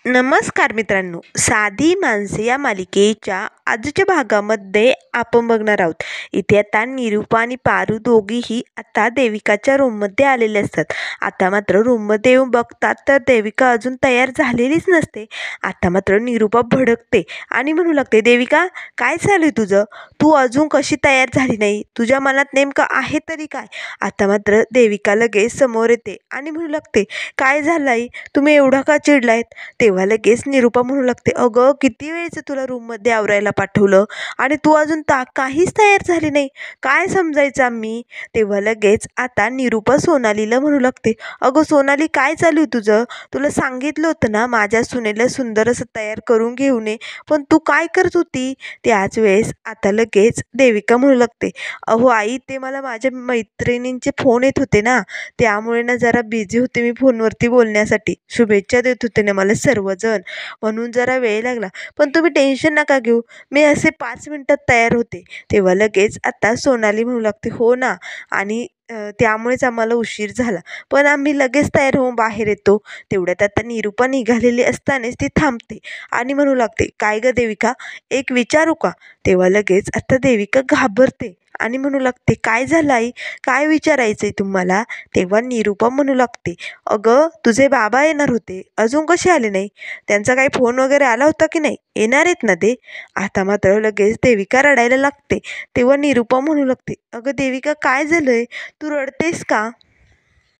नमस्कार मित्रांनो, साधी माणसे या मालिकेच्या आजच्या भागामध्ये आपण बघणार आहोत. इथे आता निरूपा आणि पारू दोघीही आता देविकाच्या रूममध्ये आलेले असतात. आता मात्र रूममध्ये येऊन बघतात तर देविका अजून तयार झालेलीच नसते. आता मात्र निरूपा भडकते आणि म्हणू लागते, देविका काय चालू आहे तुझं? तू अजून कशी तयार झाली नाही? तुझ्या मनात नेमकं आहे तरी काय? आता मात्र देविका लगेच समोर येते आणि म्हणू लागते, काय झालं आई? तुम्ही एवढा का चिडलायत? तेव्हा लगेच निरूपा म्हणू लागते, अगं किती वेळचं तुला रूममध्ये आवरायला पाठवलं आणि तू अजून काहीच तयार झाली नाही, काय समजायचं आम्ही? तेव्हा लगेच आता निरूपा सोनालीला म्हणू लागते, अगं सोनाली काय चालू आहे तुझं? तुला सांगितलं होतं ना माझ्या सुनेला सुंदर असं तयार करून घेऊन ये, पण तू काय करत होती? त्याच वेळेस आता लगेच देविका म्हणू लागते, अहो आई ते मला माझ्या मैत्रिणींचे फोन येत होते ना, त्यामुळे ना जरा बिझी होते मी फोनवरती बोलण्यासाठी. शुभेच्छा देत होते ना मला सर्वजण, म्हणून जरा वेळ लागला. पण तुम्ही टेन्शन नका घेऊ, मी असे 5 मिनिटात तयार होते. तेव्हा लगेच आता सोनाली म्हणू लागते, हो ना, आणि त्यामुळेच आम्हाला उशीर झाला, पण आम्ही लगेच तयार होऊन बाहेर येतो. तेवढ्यात आता निरूपा निघालेली असतानाच ती थांबते आणि म्हणू लागते, काय गं देविका, एक विचारू का? तेव्हा लगेच आता देविका घाबरते आणि म्हणू लागते, काय झालं आई? काय विचारायचंय तुम्हाला? तेव्हा निरूपा म्हणू लागते, अगं तुझे बाबा येणार होते, अजून कसे आले नाही? त्यांचा काही फोन वगैरे आला होता की नाही? येणार आहेत ना ते? आता मात्र लगेच देविका रडायला लागते. तेव्हा निरूपा म्हणू लागते, अगं देविका काय झालंय? तू रडतेस का?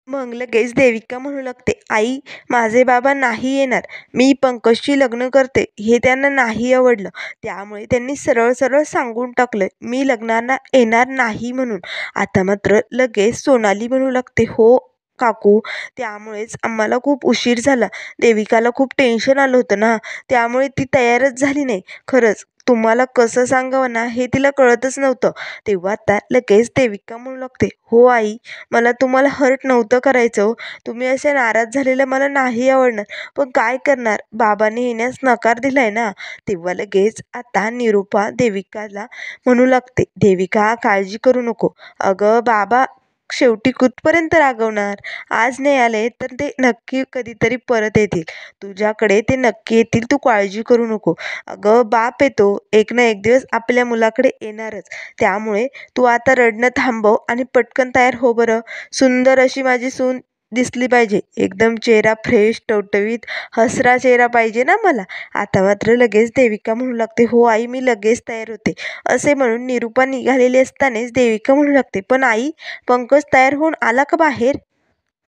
मग लगेच देविका म्हणू लागते, आई माझे बाबा नाही येणार, मी पंकजशी लग्न करते हे त्यांना नाही आवडलं, त्यामुळे त्यांनी सरळ सरळ सांगून टाकलं मी लग्नाला येणार नाही म्हणून. आता मात्र लगेच सोनाली म्हणू लागते, हो काकू, त्यामुळेच आम्हाला खूप उशीर झाला. देविकाला खूप टेन्शन आलं होतं ना, त्यामुळे ती तयारच झाली नाही. खरंच तुम्हाला कसं सांगावं ना हे तिला कळतच नव्हतं. तेव्हा आता लगेच देविका म्हणू लागते, हो आई, मला तुम्हाला हर्ट नव्हतं करायचं हो. तुम्ही असे नाराज झालेलं मला नाही आवडणार. पण काय करणार, बाबांनी येण्यास नकार दिलाय ना. तेव्हा लगेच आता निरूपा देविकाला म्हणू लागते, देविका काळजी करू नको. अगं बाबा शेवटी कुठपर्यंत रागवणार? आज नाही आले तर ते नक्की कधीतरी परत येतील. तुझ्याकडे ते नक्की येतील, तू काळजी करू नको. अगं बाप येतो, एक ना एक दिवस आपल्या मुलाकडे येणारच. त्यामुळे तू आता रडणं थांबव आणि पटकन तयार हो बरं. सुंदर अशी माझी सून दिसली पाहिजे, एकदम चेहरा फ्रेश टवटवीत हसरा चेहरा पाहिजे ना मला. आता मात्र लगेच देविका म्हणू लागते, हो आई मी लगेच तयार होते. असे म्हणून निरूपा निघालेली असतानाच देविका म्हणू लागते, पण आई पंकज तयार होऊन आला का बाहेर?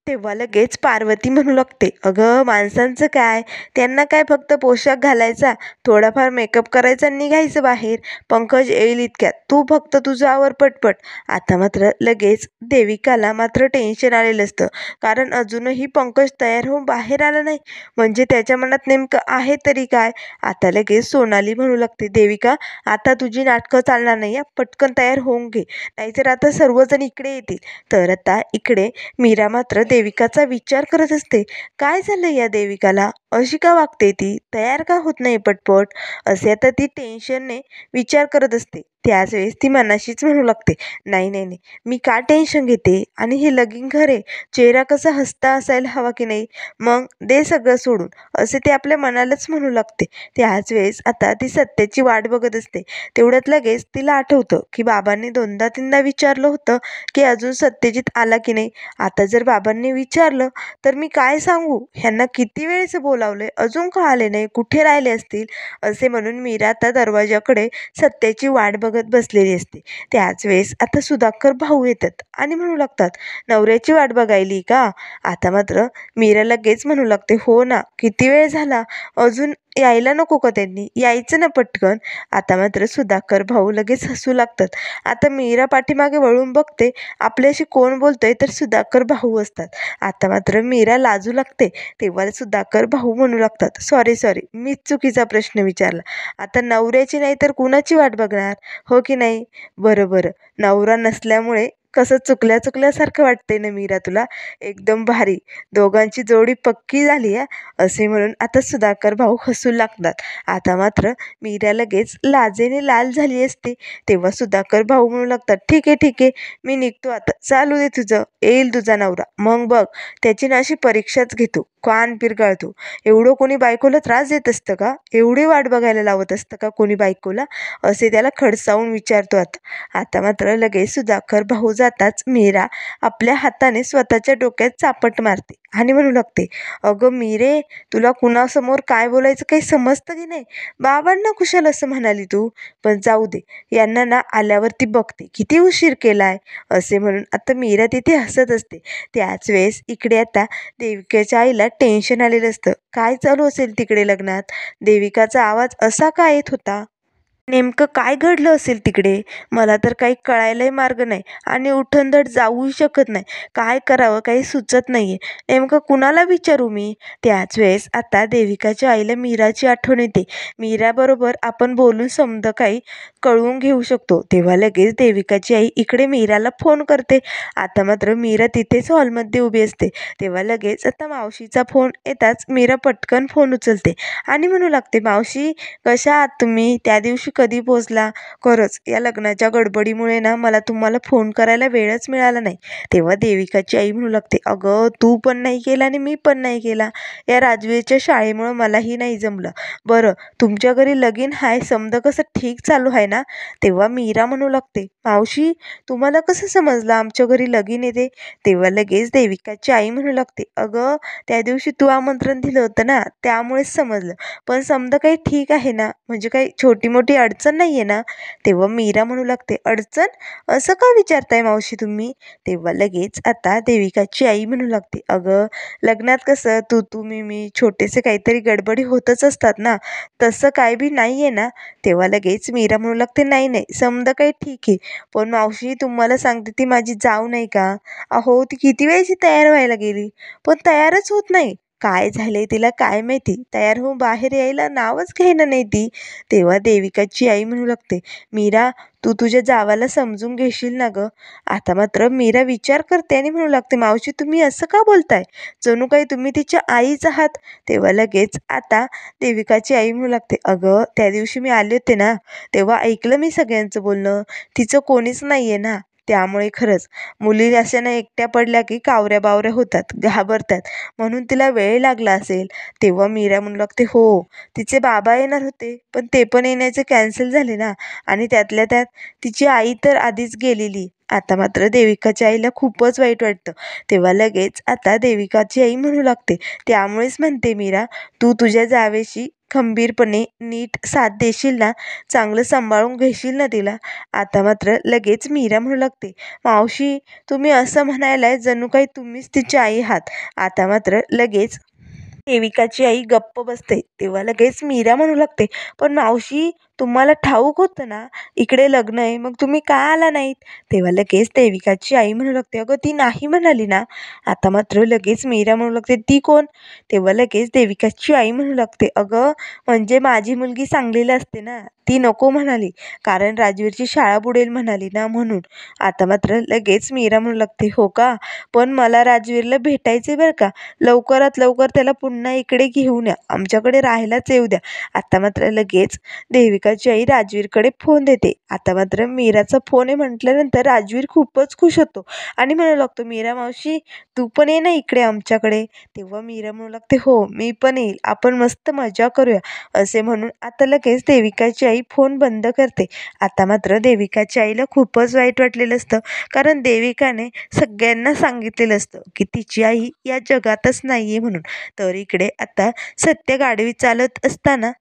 तेव्हा लगेच पार्वती म्हणू लागते, अगं माणसांचं काय, त्यांना काय फक्त पोशाख घालायचा, थोडाफार मेकअप करायचा आणि निघायचं बाहेर. पंकज येईल इतक्यात, तू फक्त तुझं आवर पटपट. आता मात्र लगेच देविकाला मात्र टेन्शन आलेलं असतं, कारण अजूनही पंकज तयार होऊन बाहेर आला नाही. म्हणजे त्याच्या मनात नेमकं आहे तरी काय? आता लगेच सोनाली म्हणू लागते, देविका आता तुझी नाटकं चालणार नाही, पटकन तयार होऊन घे, नाहीतर आता सर्वजण इकडे येतील. तर आता इकडे मीरा मात्र देविकाचा विचार करत असते. काय झालं या देविकाला? अशी का वागते ती? तयार का होत नाही पटपट? असे आता ती टेन्शनने विचार करत असते. त्याच वेळेस ती मनाशीच म्हणू लागते, नाही नाही नाही, मी का टेन्शन घेते? आणि हे लगीन घर आहे, चेहरा कसा हसता असायला हवा की नाही? मग दे सगळं सोडून, असे ते आपल्या मनालाच म्हणू लागते. त्याच वेळेस आता ती सत्याची वाट बघत असते. तेवढ्यात लगेच तिला आठवतं की बाबांनी दोनदा तीनदा विचारलं होतं की अजून सत्यजित आला की नाही. आता जर बाबांनी विचारलं तर मी काय सांगू? ह्यांना किती वेळेचं बोलावलंय, अजून का आले नाही? कुठे राहिले असतील? असे म्हणून मीरा आता दरवाजाकडे सत्याची वाट बघत बसलेली असते. त्याच वेळेस आता सुधाकर भाऊ येतात आणि म्हणू लागतात, नवऱ्याची वाट बघायली का? आता मात्र मीरा लगेच म्हणू लागते, हो ना, किती वेळ झाला, अजून यायला नको का त्यांनी? यायचं ना पटकन. आता मात्र सुधाकर भाऊ लगेच हसू लागतात. आता मीरा पाठीमागे वळून बघते, आपल्याशी कोण बोलतोय तर सुधाकर भाऊ असतात. आता मात्र मीरा लाजू लागते. तेव्हा सुधाकर भाऊ म्हणू लागतात, सॉरी सॉरी, मीच चुकीचा प्रश्न विचारला. आता नवऱ्याची नाही तर कुणाची वाट बघणार, हो की नाही? बरं बरं, नवरा नसल्यामुळे कसं चुकल्या चुकल्यासारखं वाटतंय ना मीरा तुला? एकदम भारी. दोघांची जोडी पक्की झाली आहे असे म्हणून आता सुधाकर भाऊ हसू लागतात. आता मात्र मीरा लगेच लाजेने लाल झाली असते. तेव्हा सुधाकर भाऊ म्हणू लागतात, ठीक आहे ठीक आहे, मी निघतो आता. चालू दे तुझं, येईल तुझा नवरा, मग बघ त्याची ना अशी परीक्षाच घेतो, कान पिरगाळतो. एवढं कोणी बायकोला त्रास देत असतं का? एवढी वाट बघायला लावत असतं का कोणी बायकोला? असे त्याला खडसावून विचारतो. आता मात्र लगेच सुधाकर भाऊ जाताच मीरा आपल्या हाताने स्वतःच्या डोक्यात चापट मारते आणि म्हणू लागते, अगं मीरे, तुला कुणासमोर काय बोलायचं काही समजतं की नाही? बाबांना कुशाल असं म्हणाली तू? पण जाऊ दे, यांना ना आल्यावरती बघते किती उशीर केलाय असे म्हणून आता मीरा तिथे हसत असते. त्याच वेळेस इकडे आता देविकेच्या आईला टेन्शन आलेलं असतं. काय चालू असेल तिकडे लग्नात? देविकाचा आवाज असा का येत होता? नेमकं काय घडलं असेल तिकडे? मला तर काही कळायलाही मार्ग नाही आणि उठणधड जाऊही शकत नाही. काय करावं काही सुचत नाहीये. नेमकं कुणाला विचारू मी? त्याच वेळेस आता देविकाच्या आईला मीराची आठवण येते. मीराबरोबर आपण बोलून समजा काही कळवून घेऊ शकतो. तेव्हा लगेच देविकाची आई इकडे मीराला फोन करते. आता मात्र मीरा तिथेच हॉलमध्ये उभी असते. तेव्हा लगेच आता मावशीचा फोन येताच मीरा पटकन फोन उचलते आणि म्हणू लागते, मावशी कशा आहात तुम्ही? त्या दिवशी कधी पोहोचला? खरंच या लग्नाच्या गडबडीमुळे ना मला तुम्हाला फोन करायला वेळच मिळाला नाही. तेव्हा देविकाची आई म्हणू लागते, अगं तू पण नाही केला आणि मी पण नाही केला. या राजवीरच्या शाळेमुळं मलाही नाही जमलं. बरं तुमच्या घरी लगीन हाय समजा कसं ठीक चालू आहे ना? तेव्हा मीरा म्हणू लागते, मावशी तुम्हाला कसं समजलं आमच्या घरी लगीन येते? तेव्हा लगेच देविकाची आई म्हणू लागते, अगं त्या दिवशी तू आमंत्रण दिलं होतं ना त्यामुळेच समजलं. पण समजा काही ठीक आहे ना? म्हणजे काही छोटी मोठी अडचण नाही आहे ना? तेव्हा मीरा म्हणू लागते, अडचण? असं का विचारताय मावशी तुम्ही? तेव्हा लगेच आता देविकाची आई म्हणू लागते, अगं लग्नात कसं तू मी छोटेसे काहीतरी गडबडी होतच असतात ना, तसं काय बी नाही आहे ना? तेव्हा लगेच मीरा म्हणू लागते, नाही नाही समजा काही ठीक आहे. पण मावशी तुम्हाला सांगते ती माझी जाऊ नाही का? अहो ती किती वेळची तयार व्हायला गेली पण तयारच होत नाही. काय झालंय तिला काय माहिती? तयार होऊन बाहेर यायला नावच घेणं नाही ती. तेव्हा देविकाची आई म्हणू लागते, मीरा तू तुझ्या जावाला समजून घेशील ना गं? आता मात्र मीरा विचार करते आणि म्हणू लागते, मावशी तुम्ही असं का बोलताय? जणू काही तुम्ही तिच्या आईच आहात. तेव्हा लगेच आता देविकाची आई म्हणू लागते, अगं त्या दिवशी मी आले होते ना तेव्हा ऐकलं मी सगळ्यांचं बोलणं. तिचं कोणीच नाहीये ना, त्यामुळे खरंच मुली अशा ना एकट्या पडल्या की कावऱ्या बावऱ्या होतात, घाबरतात, म्हणून तिला वेळ लागला असेल. तेव्हा मीरा म्हणू लागते, हो तिचे बाबा येणार होते पण ते पण येण्याचे कॅन्सल झाले ना, आणि त्यातल्या त्यात तिची आई तर आधीच गेलेली. आता मात्र देविकाच्या आईला खूपच वाईट वाटतं. तेव्हा लगेच आता देविकाची आई म्हणू लागते, त्यामुळेच म्हणते मीरा, तू तुझ्या जावेशी खंबीरपणे नीट साथ देशील ना? चांगलं सांभाळून घेशील ना तिला? आता मात्र लगेच मीरा म्हणू लागते, मावशी तुम्ही असं म्हणायलाय जणू काही तुम्हीच तिची आई आहात. आता मात्र लगेच देविकाची आई गप्प बसते. तेव्हा लगेच मीरा म्हणू लागते, पण मावशी तुम्हाला ठाऊक होतं ना इकडे लग्न आहे, मग तुम्ही का आला नाहीत? तेव्हा लगेच देविकाची आई म्हणू लागते, अगं ती नाही म्हणाली ना. आता मात्र लगेच मीरा म्हणू लागते, ती कोण? तेव्हा लगेच देविकाची आई म्हणू लागते, अगं म्हणजे माझी मुलगी सांगलीला असते ना, ती नको म्हणाली कारण राजवीरची शाळा बुडेल म्हणाली ना म्हणून. आता मात्र लगेच मीरा म्हणू लागते, हो का? पण मला राजवीरला भेटायचे बरं का. लवकरात लवकर त्याला पुन्हा इकडे घेऊन या, आमच्याकडे राहायलाच येऊ द्या. आता मात्र लगेच देविकाची आई राजवीरकडे फोन देते. आता मात्र मीराचा फोन आहे म्हटल्यानंतर राजवीर खूपच खुश होतो आणि म्हणू लागतो, मीरा मावशी तू पण ये ना इकडे आमच्याकडे. तेव्हा मीरा म्हणू लागते, हो मी पण येईल, आपण मस्त मजा करूया असे म्हणून आता लगेच देविकाची आई फोन बंद करते. आता मात्र देविकाच्या आईला खूपच वाईट वाटलेलं असतं, कारण देविकाने सगळ्यांना सांगितलेलं असतं की तिची आई या जगातच नाहीये म्हणून. तर इकडे आता सत्य गाडी चालत असताना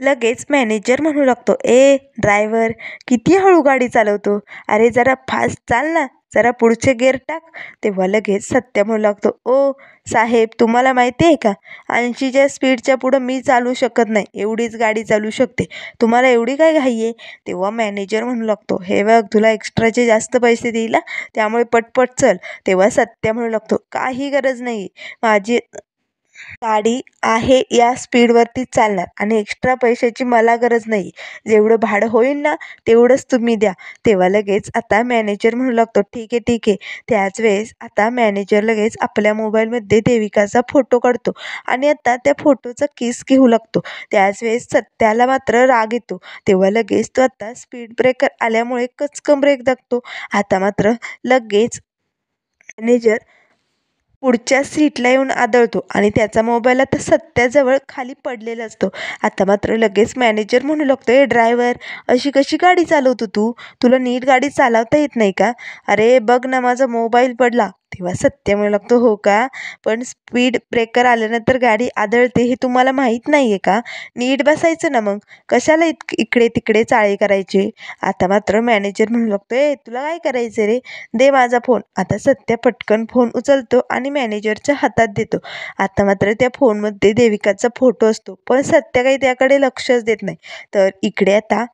लगेच मॅनेजर म्हणू लागतो, ए ड्रायव्हर किती हळू गाडी चालवतो, अरे जरा फास्ट चाल ना, जरा पुढचे गेअर टाक. तेव्हा लगेच सत्य म्हणू लागतो, ओ साहेब तुम्हाला माहिती आहे का 80च्या स्पीडच्या पुढं मी चालू शकत नाही, एवढीच गाडी चालू शकते, तुम्हाला एवढी काय घाई आहे? तेव्हा मॅनेजर म्हणू लागतो, हे बघ तुला एक्स्ट्राचे जास्त पैसे देईल त्यामुळे पटपट चल. तेव्हा सत्य म्हणू लागतो, काही गरज नाही माझी गाडी आहे या स्पीडवरतीच चालणार आणि एक्स्ट्रा पैशाची मला गरज नाही. जेवढं भाडं होईल ना तेवढंच तुम्ही द्या. तेव्हा लगेच आता मॅनेजर म्हणू लागतो, ठीक आहे ठीक आहे. त्याच वेळेस आता मॅनेजर लगेच आपल्या मोबाईलमध्ये देविकाचा फोटो काढतो आणि आता त्या फोटोचा किस घेऊ लागतो. त्याच वेळेस सत्याला मात्र राग येतो. तेव्हा लगेच तो आता स्पीड ब्रेकर आल्यामुळे कचकन ब्रेक दाबतो. आता मात्र लगेच मॅनेजर पुढच्या सीटला येऊन आदळतो आणि त्याचा मोबाईल आता सत्याजवळ खाली पडलेला असतो. आता मात्र लगेच मॅनेजर म्हणू लागतो, ए ड्रायव्हर, अशी कशी गाडी चालवतो तू? तुला नीट गाडी चालवता येत नाही का? अरे बघ ना, माझा मोबाईल पडला. तेव्हा सत्य म्हणू लागतो, हो का? पण स्पीड ब्रेकर आल्यानंतर गाडी आदळते हे तुम्हाला माहीत नाही आहे का? नीट बसायचं ना मग. कशाला इकडे तिकडे चाळे करायचे? आता मात्र मॅनेजर म्हणू लागतो, ए तुला काय करायचं रे? दे माझा फोन. आता सत्य पटकन फोन उचलतो आणि मॅनेजरच्या हातात देतो. आता मात्र त्या फोनमध्ये देविकाचा फोटो असतो, पण सत्य काही त्याकडे लक्षच देत नाही. तर इकडे आता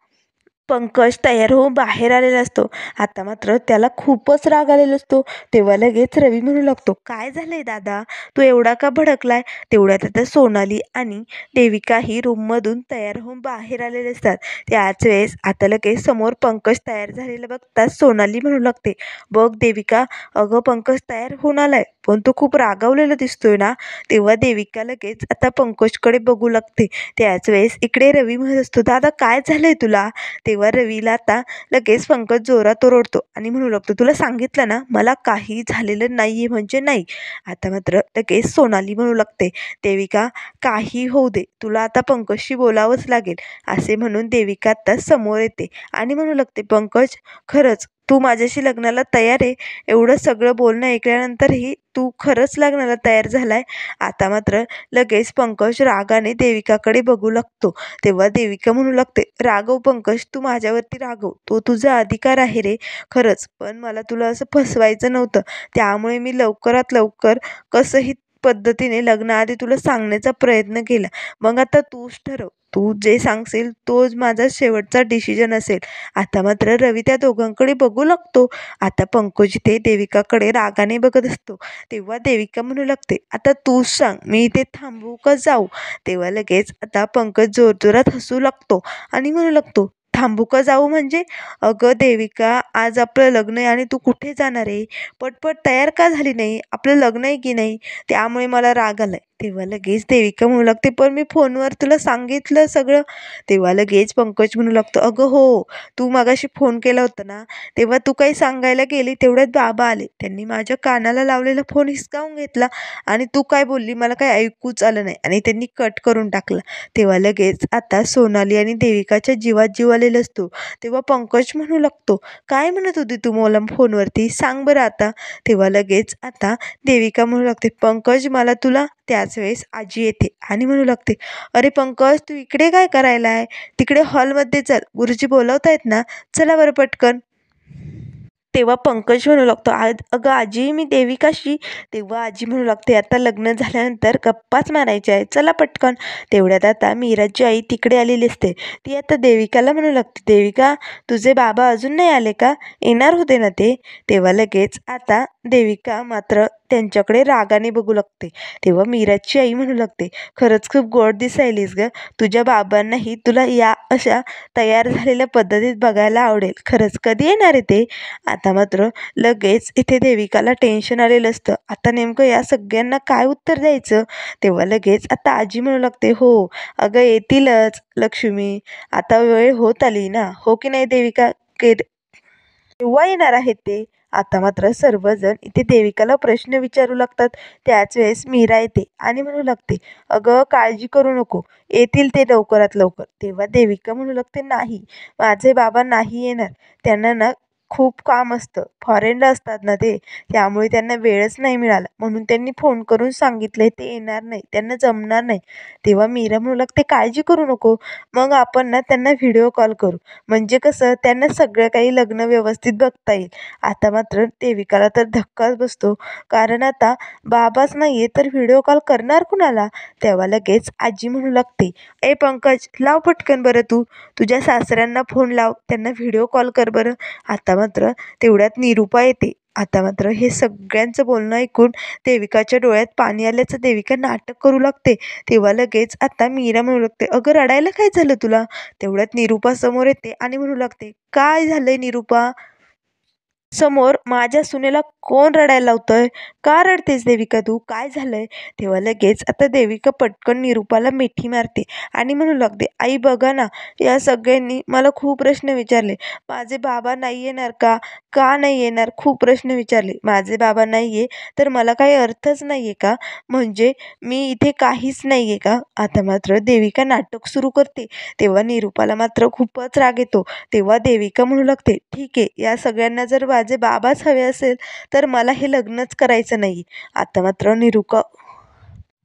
पंकज तयार होऊन बाहेर आलेला असतो. आता मात्र त्याला खूपच राग आलेला असतो. तेव्हा लगेच रवी म्हणू लागतो, काय झालंय दादा, तू एवढा का भडकलाय? तेवढ्यात आता सोनाली आणि देविकाही रूममधून तयार होऊन बाहेर आलेले असतात. त्याच वेळेस आता लगेच समोर पंकज तयार झालेला बघताच सोनाली म्हणू लागते, बघ देविका, अगं पंकज तयार होऊन आलाय, पण तो खूप रागावलेला दिसतोय ना. तेव्हा देविका लगेच आता पंकजकडे बघू लागते. त्याच वेळेस इकडे रवी म्हणत असतो, दादा काय झालंय तुला? तेव्हा रवीला आता लगेच पंकज जोरात ओरडतो आणि म्हणू लागतो, तुला सांगितलं ना मला काही झालेलं नाहीये म्हणजे नाही. आता मात्र लगेच सोनाली म्हणू लागते, देविका काही होऊ दे, तुला आता पंकजशी बोलावंच लागेल. असे म्हणून देविका आता समोर येते आणि म्हणू लागते, पंकज खरंच तू माझ्याशी लग्नाला तयार आहे? एवढं सगळं बोलणं ऐकल्यानंतरही तू खरंच लग्नाला तयार झालाय? आता मात्र लगेच पंकज रागाने देविकाकडे बघू लागतो. तेव्हा देविका म्हणू लागते, राघव पंकज, तू माझ्यावरती रागव, तो तुझा अधिकार आहे रे, खरंच, पण मला तुला असं फसवायचं नव्हतं. त्यामुळे मी लवकरात लवकर कसंही पद्धतीने लग्नाआधी तुला सांगण्याचा प्रयत्न केला. मग आता तूच ठरव, तू जे सांगशील तोच माझा शेवटचा डिसिजन असेल. आता मात्र रवी त्या दोघांकडे बघू लागतो. आता पंकज इथे देविकाकडे रागाने बघत असतो. तेव्हा देविका म्हणू लागते, आता तूच सांग, मी इथे थांबू का जाऊ? तेव्हा लगेच आता पंकज जोरजोरात हसू लागतो आणि म्हणू लागतो, थांबू का जाऊ म्हणजे? अगं देविका, आज आपलं लग्न आहे आणि तू कुठे जाणार आहे? पटपट तयार का झाली नाही? आपलं लग्न आहे की नाही? त्यामुळे मला राग आलाय. तेव्हा लगेच देविका म्हणू लागते, पण मी फोनवर तुला सांगितलं सगळं. तेव्हा लगेच पंकज म्हणू लागतो, अगं हो, तू मगाशी फोन केला होता ना, तेव्हा तू काही सांगायला गेली तेवढ्यात बाबा आले. त्यांनी माझ्या कानाला लावलेला फोन हिसकावून घेतला आणि तू काय बोलली मला काही ऐकूच आलं नाही आणि त्यांनी कट करून टाकला. तेव्हा लगेच आता सोनाली आणि देविकाच्या जीवात जीव आलेला असतो. तेव्हा पंकज म्हणू लागतो, काय म्हणत होती तू मला फोनवरती, सांग बरं आता? तेव्हा लगेच आता देविका म्हणू लागते, पंकज मला तुला. त्याच वेळेस आजी येते आणि म्हणू लागते, अरे पंकज, तू इकडे काय करायला आहे? तिकडे हॉलमध्ये चल, गुरुजी बोलवतायत ना, चला बरं पटकन. तेव्हा पंकज म्हणू लागतो, अगं आजी, मी देविकाशी. तेव्हा आजी म्हणू लागते, आता लग्न झाल्यानंतर गप्पाच मारायच्या आहे, चला पटकन. तेवढ्यात आता मीराची आई तिकडे आलेली असते. ती आता देविकाला म्हणू लागते, देविका, तुझे बाबा अजून नाही आले का? येणार होते ना ते? तेव्हा लगेच आता देविका मात्र त्यांच्याकडे रागाने बघू लागते. तेव्हा मीराची आई म्हणू लागते, खरंच खूप गोड दिसायलीस ग, तुझ्या बाबांनाही तुला या अशा तयार झालेल्या पद्धतीत बघायला आवडेल. खरंच कधी येणार आहे ते? आता मात्र लगेच इथे देविकाला टेन्शन आलेलं असतं. आता नेमकं या सगळ्यांना काय उत्तर द्यायचं? तेव्हा लगेच आता आजी म्हणू लागते, हो अगं येतीलच लक्ष्मी, आता वेळ होत आली ना, हो की नाही देविका? केव्हा येणार आहेत ते? आता मात्र सर्वजण इथे देविकाला प्रश्न विचारू लागतात. त्याच वेळेस मीरा येते आणि म्हणू लागते, अगं काळजी करू नको, येतील ते लवकरात लवकर. तेव्हा देविका म्हणू लागते, नाही, माझे बाबा नाही येणार, त्यांना ना खूप काम असतं, फॉरेनला असतात ना ते, त्यामुळे त्यांना वेळच नाही मिळाला, म्हणून त्यांनी फोन करून सांगितलंय ते येणार नाही, त्यांना जमणार नाही. तेव्हा मीरा म्हणू लागते, काळजी करू नको, मग आपण ना त्यांना व्हिडिओ कॉल करू, म्हणजे कसं त्यांना सगळं काही लग्न व्यवस्थित बघता येईल. आता मात्र देविकाला तर धक्काच बसतो, कारण आता बाबाच नाहीये तर व्हिडिओ कॉल करणार कुणाला? तेव्हा लगेच आजी म्हणू लागते, ए पंकज, लाव पटकन बरं, तू तुझ्या सासऱ्यांना फोन लाव, त्यांना व्हिडिओ कॉल कर बरं. आता मात्र तेवढ्यात निरूपा येते आता मात्र हे सगळ्यांचं बोलणं ऐकून देविकाच्या डोळ्यात पाणी आल्याचं देविका नाटक करू लागते. तेव्हा लगेच आता मीरा म्हणू लागते, अगं रडायला काय झालं तुला? तेवढ्यात निरुपा समोर येते आणि म्हणू लागते, काय झालंय निरुपा? समोर माझ्या सुनेला कोण रडायला लावतंय? का रडतेस देविका तू? काय झालंय? तेव्हा लगेच आता देविका पटकन निरुपाला मिठी मारते आणि म्हणू लागते, आई बघा ना, या सगळ्यांनी मला खूप प्रश्न विचारले. माझे बाबा नाही येणार का? का नाही येणार? खूप प्रश्न विचारले. माझे बाबा नाही तर मला काही अर्थच नाही का? म्हणजे मी इथे काहीच नाही का? आता मात्र देविका नाटक सुरू करते. तेव्हा निरुपाला मात्र खूपच राग येतो. तेव्हा देविका म्हणू लागते, ठीक आहे, या सगळ्यांना जर माझे बाबाच हवे असेल तर मला हे लग्नच करायचं नाही. आता मात्र निरुका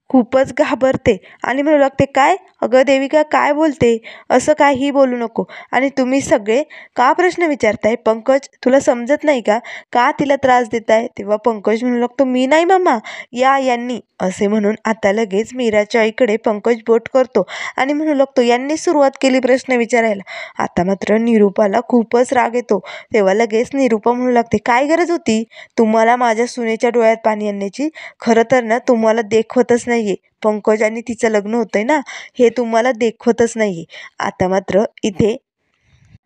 खूपच घाबरते आणि म्हणू लागते, काय? अगं देविका काय बोलते? असं काहीही बोलू नको. आणि तुम्ही सगळे का प्रश्न विचारताय? पंकज, तुला समजत नाही का? का तिला त्रास देताय? तेव्हा पंकज म्हणू लागतो, मी नाही मामा, यांनी. असे म्हणून आता लगेच मीराच्या आईकडे पंकज बोट करतो आणि म्हणू लागतो, यांनी सुरुवात केली प्रश्न विचारायला. आता मात्र निरुपाला खूपच राग येतो. तेव्हा लगेच निरुपा म्हणू लागते, काय गरज होती तुम्हाला माझ्या सुनेच्या डोळ्यात पाणी आणण्याची? खरं तर ना तुम्हाला देखवतच नाहीये. पंकज आणि तिचं लग्न होतंय ना, हे तुम्हाला देखवतच नाहीये. आता मात्र इथे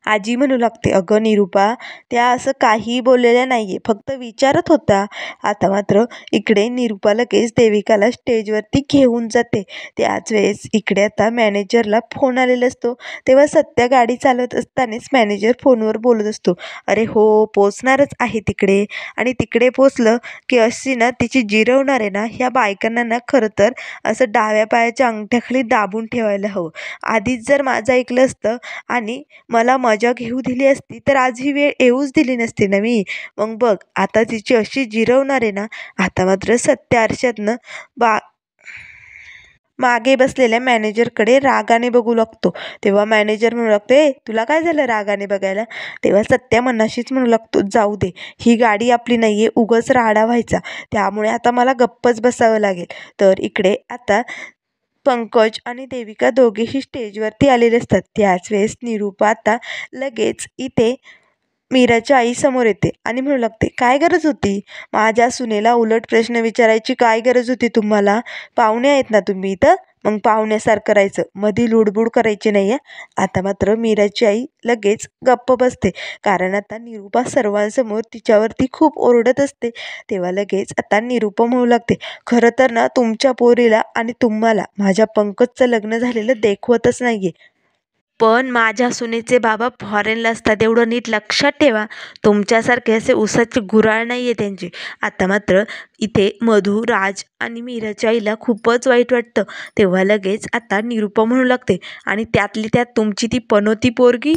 आजी म्हणू लागते, अगं निरुपा, त्या असं काहीही बोललेल्या नाहीये, फक्त विचारत होता. आता मात्र इकडे निरुपा लगेच देविकाला स्टेजवरती घेऊन जाते. त्याच वेळेस इकडे आता मॅनेजरला फोन आलेला असतो. तेव्हा सत्या गाडी चालवत असतानाच मॅनेजर फोनवर बोलत असतो, अरे हो, पोचणारच आहे तिकडे. आणि तिकडे पोचलं की अशी ना तिची जिरवणार आहे ना, ह्या बायकांना ना खरं तर असं डाव्या पायाच्या अंगठ्याखाली दाबून ठेवायला हवं. आधीच जर माझं ऐकलं असतं आणि मला मजा घेऊ दिली असती तर आज ही वेळ येऊच दिली नसती ना मी. मग बघ आता तिची अशी जिरवणार आहे ना. आता मात्र सत्य आरशातनं बा मागे बसलेल्या मॅनेजरकडे रागाने बघू लागतो. तेव्हा मॅनेजर म्हणू लागतो, ए तुला काय झालं रागाने बघायला? तेव्हा सत्या मनाशीच म्हणू लागतो, जाऊ दे, ही गाडी आपली नाहीये, उगाच राडा व्हायचा, त्यामुळे आता मला गप्पच बसावं लागेल. तर इकडे आता पंकज आणि देविका दोघेही स्टेजवरती आलेले असतात. त्याच वेळेस निरुपा आता लगेच इथे मीराच्या आईसमोर येते आणि म्हणू लागते, काय गरज होती माझ्या सुनेला उलट प्रश्न विचारायची? काय गरज होती तुम्हाला? पाहुणे आहेत ना तुम्ही इथं, मग पाहुण्यासारखं करायचं, मधी लुडबुड करायची नाही. आता मात्र मीराची आई लगेच गप्प बसते, कारण आता निरुपा सर्वांसमोर तिच्यावरती खूप ओरडत असते. तेव्हा लगेच आता निरुपा म्हणू लागते, खरं तर ना तुमच्या पोरीला आणि तुम्हाला माझ्या पंकजचं लग्न झालेलं देखवतच नाहीये. पण माझ्या सुनेचे बाबा फॉरेनला असतात, एवढं नीट लक्षात ठेवा. तुमच्यासारखे असे उसाची गुऱ्हाळ नाही आहे त्यांची. आता मात्र इथे मधू, राज आणि मीराच्या आईला खूपच वाईट वाटतं. तेव्हा लगेच आता निरुपा म्हणू लागते, आणि त्यातली त्यात तुमची ती पनोती पोरगी,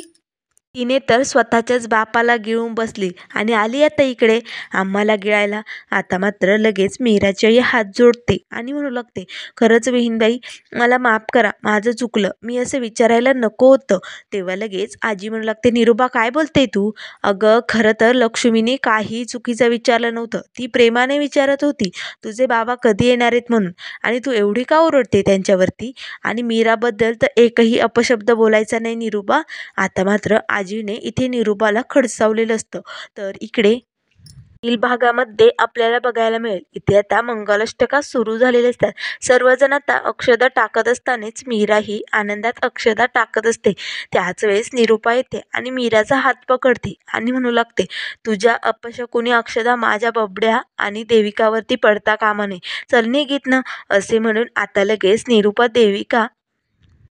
तिने तर स्वतःच्याच बापाला गिळून बसली आणि आली आता इकडे आम्हाला गिळायला. आता मात्र लगेच मीराची आई हात जोडते आणि म्हणू लागते, खरंच बहीणबाई, मला माफ करा, माझं चुकलं, मी असं विचारायला नको होतं. तेव्हा लगेच आजी म्हणू लागते, निरुबा काय बोलते तू? अगं खरं तर लक्ष्मीने काही चुकीचं विचारलं नव्हतं, ती प्रेमाने विचारत होती तुझे बाबा कधी येणार आहेत म्हणून. आणि तू एवढी का ओरडते त्यांच्यावरती? आणि मीराबद्दल तर एकही अपशब्द बोलायचा नाही निरुबा. आता मात्र आजीने इथे निरुपाला खडसावलेलं असतं. तर इकडे पुढील भागामध्ये आपल्याला बघायला मिळेल, इथे आता मंगलाष्टका सुरू झालेले असतात. सर्वजण आता अक्षदा टाकत असतानाच मीरा ही आनंदात अक्षदा टाकत असते. त्याच वेळेस निरुपा येते आणि मीराचा हात पकडते आणि म्हणू लागते, तुझ्या अपशकुनी अक्षदा माझ्या बबड्या आणि देविकावरती पडता कामा नये, चल निघ ना. असे म्हणून आता लगेच निरुपा देविका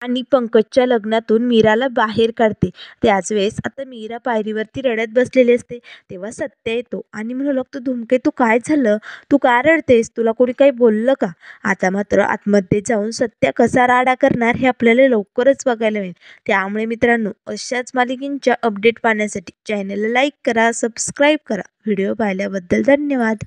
आणि पंकजच्या लग्नातून मीराला बाहेर काढते. त्याच वेळेस आता मीरा पायरीवरती रडत बसलेली असते. तेव्हा सत्य येतो आणि म्हणू लागतो, धुमके तू काय झालं? तू का रडतेस? तुला कोणी काही बोललं का? आता मात्र आतमध्ये जाऊन सत्य कसा राडा करणार हे आपल्याला लवकरच बघायला मिळेल. त्यामुळे मित्रांनो, अशाच मालिकेंच्या अपडेट पाहण्यासाठी चॅनलला लाईक करा, सबस्क्राईब करा. व्हिडिओ पाहिल्याबद्दल धन्यवाद.